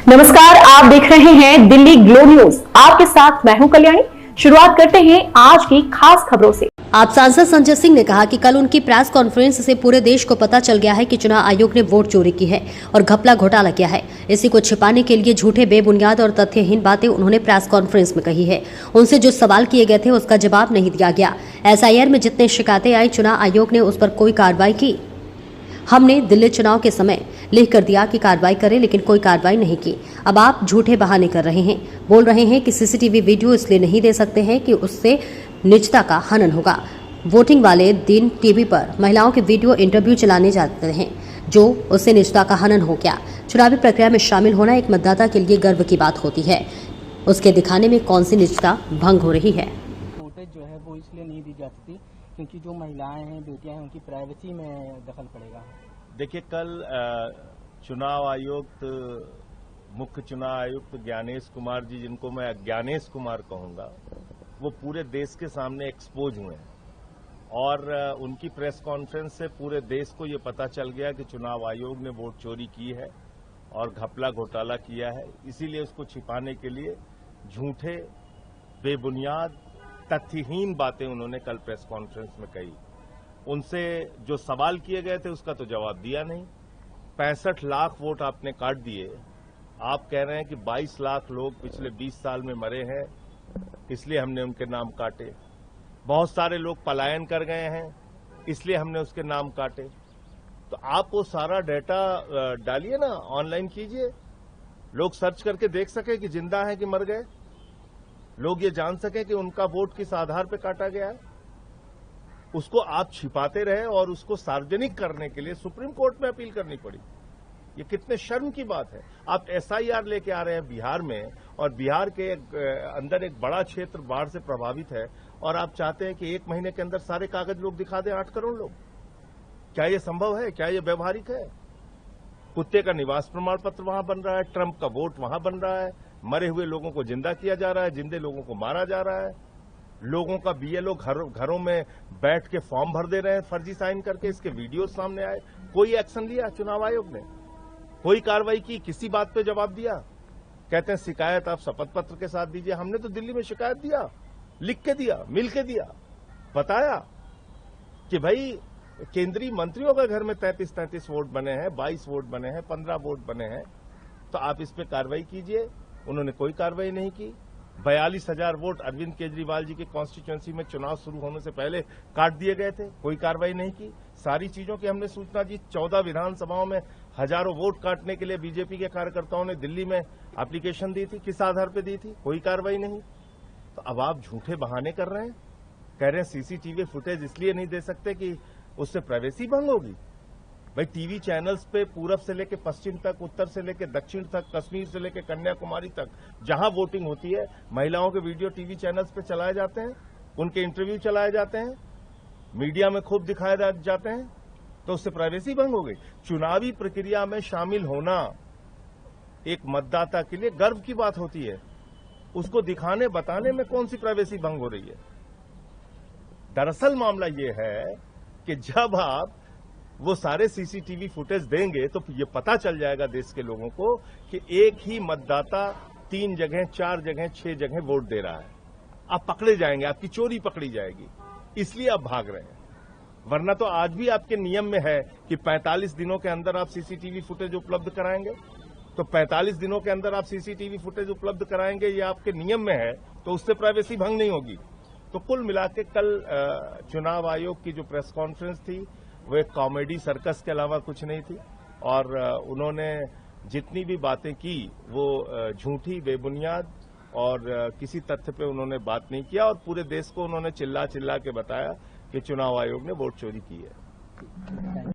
नमस्कार, आप देख रहे हैं दिल्ली ग्लो न्यूज। आपके साथ मैं हूं कल्याणी। शुरुआत करते हैं आज की खास खबरों से। आप सांसद संजय सिंह ने कहा कि कल उनकी प्रेस कॉन्फ्रेंस से पूरे देश को पता चल गया है कि चुनाव आयोग ने वोट चोरी की है और घपला घोटाला किया है। इसी को छिपाने के लिए झूठे, बेबुनियाद और तथ्यहीन बातें उन्होंने प्रेस कॉन्फ्रेंस में कही है। उनसे जो सवाल किए गए थे उसका जवाब नहीं दिया गया। SIR में जितने शिकायतें आई, चुनाव आयोग ने उस पर कोई कार्रवाई की। हमने दिल्ली चुनाव के समय लिख कर दिया कि कार्रवाई करें, लेकिन कोई कार्रवाई नहीं की। अब आप झूठे बहाने कर रहे हैं, बोल रहे हैं कि CCTV वीडियो इसलिए नहीं दे सकते हैं कि उससे निजता का हनन होगा। वोटिंग वाले दिन टीवी पर महिलाओं के वीडियो इंटरव्यू चलाने जाते हैं, जो उससे निजता का हनन हो गया। चुनावी प्रक्रिया में शामिल होना एक मतदाता के लिए गर्व की बात होती है। उसके दिखाने में कौन सी निजता भंग हो रही है। फुटेज जो है वो इसलिए नहीं दी जाती थी क्योंकि जो महिलाएं हैं, बेटियां हैं, उनकी प्राइवेसी में दखल पड़ेगा। देखिए, कल चुनाव आयुक्त, मुख्य चुनाव आयुक्त ज्ञानेश कुमार जी, जिनको मैं ज्ञानेश कुमार कहूंगा, वो पूरे देश के सामने एक्सपोज हुए हैं और उनकी प्रेस कॉन्फ्रेंस से पूरे देश को ये पता चल गया कि चुनाव आयोग ने वोट चोरी की है और घपला घोटाला किया है। इसीलिए उसको छिपाने के लिए झूठे, बेबुनियाद, तथ्यहीन बातें उन्होंने कल प्रेस कॉन्फ्रेंस में कही। उनसे जो सवाल किए गए थे उसका तो जवाब दिया नहीं। 65 लाख वोट आपने काट दिए। आप कह रहे हैं कि 22 लाख लोग पिछले 20 साल में मरे हैं, इसलिए हमने उनके नाम काटे। बहुत सारे लोग पलायन कर गए हैं, इसलिए हमने उसके नाम काटे। तो आप वो सारा डेटा डालिए ना, ऑनलाइन कीजिए, लोग सर्च करके देख सके कि जिंदा है कि मर गए, लोग ये जान सके कि उनका वोट किस आधार पर काटा गया है। उसको आप छिपाते रहे और उसको सार्वजनिक करने के लिए सुप्रीम कोर्ट में अपील करनी पड़ी। ये कितने शर्म की बात है। आप SIR लेके आ रहे हैं बिहार में, और बिहार के अंदर एक बड़ा क्षेत्र बाढ़ से प्रभावित है, और आप चाहते हैं कि 1 महीने के अंदर सारे कागज लोग दिखा दें, 8 करोड़ लोग। क्या ये संभव है? क्या ये व्यवहारिक है? कुत्ते का निवास प्रमाण पत्र वहां बन रहा है, ट्रंप का वोट वहां बन रहा है, मरे हुए लोगों को जिंदा किया जा रहा है, जिंदे लोगों को मारा जा रहा है, लोगों का BLO घरों में बैठ के फॉर्म भर दे रहे हैं फर्जी साइन करके। इसके वीडियो सामने आए। कोई एक्शन लिया चुनाव आयोग ने? कोई कार्रवाई की? किसी बात पे जवाब दिया? कहते हैं शिकायत आप शपथ पत्र के साथ दीजिए। हमने तो दिल्ली में शिकायत दिया, लिख के दिया, मिल के दिया, बताया कि भाई केंद्रीय मंत्रियों के घर में 33 वोट बने हैं, 22 वोट बने हैं, 15 वोट बने हैं, तो आप इस पे कार्रवाई कीजिए। उन्होंने कोई कार्रवाई नहीं की। 42,000 वोट अरविंद केजरीवाल जी की कॉन्स्टिट्यूएंसी में चुनाव शुरू होने से पहले काट दिए गए थे, कोई कार्रवाई नहीं की। सारी चीजों की हमने सूचना दी। 14 विधानसभाओं में हजारों वोट काटने के लिए बीजेपी के कार्यकर्ताओं ने दिल्ली में एप्लीकेशन दी थी। किस आधार पर दी थी? कोई कार्रवाई नहीं। तो अब आप झूठे बहाने कर रहे हैं, कह रहे हैं CCTV फुटेज इसलिए नहीं दे सकते कि उससे प्राइवेसी भंग होगी। भाई, टीवी चैनल्स पे पूरब से लेकर पश्चिम तक, उत्तर से लेकर दक्षिण तक, कश्मीर से लेकर कन्याकुमारी तक जहां वोटिंग होती है, महिलाओं के वीडियो टीवी चैनल्स पे चलाए जाते हैं, उनके इंटरव्यू चलाए जाते हैं, मीडिया में खूब दिखाए जाते हैं, तो उससे प्राइवेसी भंग हो गई। चुनावी प्रक्रिया में शामिल होना एक मतदाता के लिए गर्व की बात होती है। उसको दिखाने बताने में कौन सी प्राइवेसी भंग हो रही है? दरअसल मामला ये है कि जब आप वो सारे CCTV फुटेज देंगे तो ये पता चल जाएगा देश के लोगों को कि एक ही मतदाता 3 जगह, 4 जगह, 6 जगह वोट दे रहा है। आप पकड़े जाएंगे, आपकी चोरी पकड़ी जाएगी, इसलिए आप भाग रहे हैं। वरना तो आज भी आपके नियम में है कि 45 दिनों के अंदर आप CCTV फुटेज उपलब्ध कराएंगे। तो 45 दिनों के अंदर आप CCTV फुटेज उपलब्ध कराएंगे, ये आपके नियम में है, तो उससे प्राइवेसी भंग नहीं होगी। तो कुल मिला के कल चुनाव आयोग की जो प्रेस कॉन्फ्रेंस थी वो एक कॉमेडी सर्कस के अलावा कुछ नहीं थी, और उन्होंने जितनी भी बातें की वो झूठी, बेबुनियाद और किसी तथ्य पे उन्होंने बात नहीं किया, और पूरे देश को उन्होंने चिल्ला चिल्ला के बताया कि चुनाव आयोग ने वोट चोरी की है।